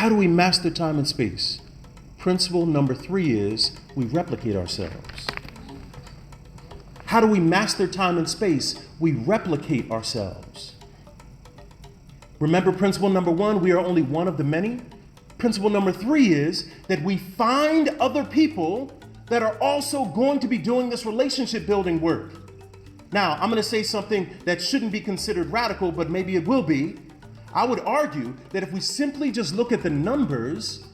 How do we master time and space? Principle number 3 is we replicate ourselves. How do we master time and space? We replicate ourselves. Remember principle number 1, we are only one of the many. Principle number 3 is that we find other people that are also going to be doing this relationship building work. Now, I'm going to say something that shouldn't be considered radical, but maybe it will be. I would argue that if we simply just look at the numbers,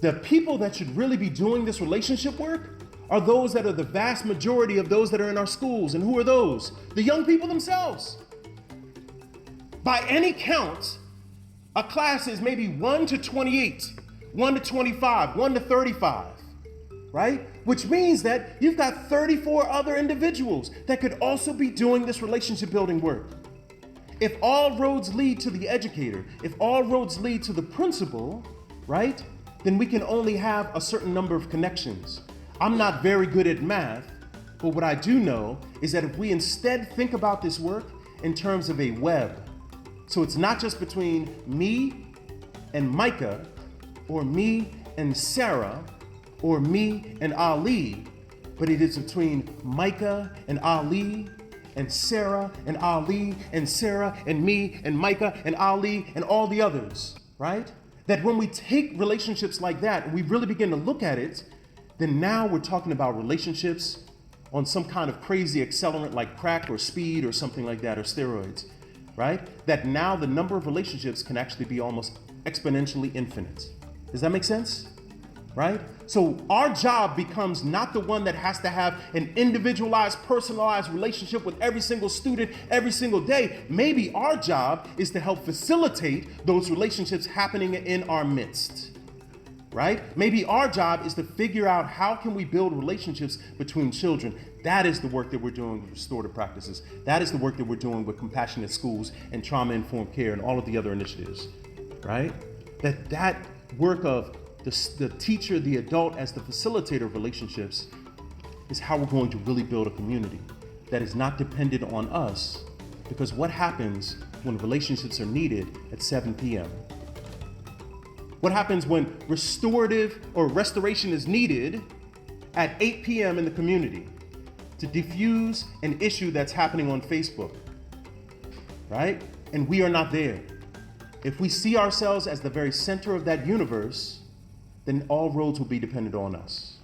the people that should really be doing this relationship work are those that are the vast majority of those that are in our schools. And who are those? The young people themselves. By any count, a class is maybe 1 to 28, 1 to 25, 1 to 35, right? Which means that you've got 34 other individuals that could also be doing this relationship building work. If all roads lead to the educator, if all roads lead to the principal, right? Then we can only have a certain number of connections. I'm not very good at math, but what I do know is that if we instead think about this work in terms of a web, so it's not just between me and Micah, or me and Sarah, or me and Ali, but it is between Micah and Ali, and Sarah and Ali, and Sarah and me and Micah and Ali and all the others, right? That when we take relationships like that and we really begin to look at it, then now we're talking about relationships on some kind of crazy accelerant like crack or speed or something like that, or steroids, right? That now the number of relationships can actually be almost exponentially infinite. Does that make sense? Right? So our job becomes not the one that has to have an individualized, personalized relationship with every single student every single day. Maybe our job is to help facilitate those relationships happening in our midst. Right? Maybe our job is to figure out how can we build relationships between children. That is the work that we're doing with restorative practices. That is the work that we're doing with compassionate schools and trauma-informed care and all of the other initiatives. Right? That work of the teacher, the adult as the facilitator of relationships is how we're going to really build a community that is not dependent on us. Because what happens when relationships are needed at 7 p.m.? What happens when restorative or restoration is needed at 8 p.m. in the community to diffuse an issue that's happening on Facebook, right? And we are not there. If we see ourselves as the very center of that universe, then all roads will be dependent on us.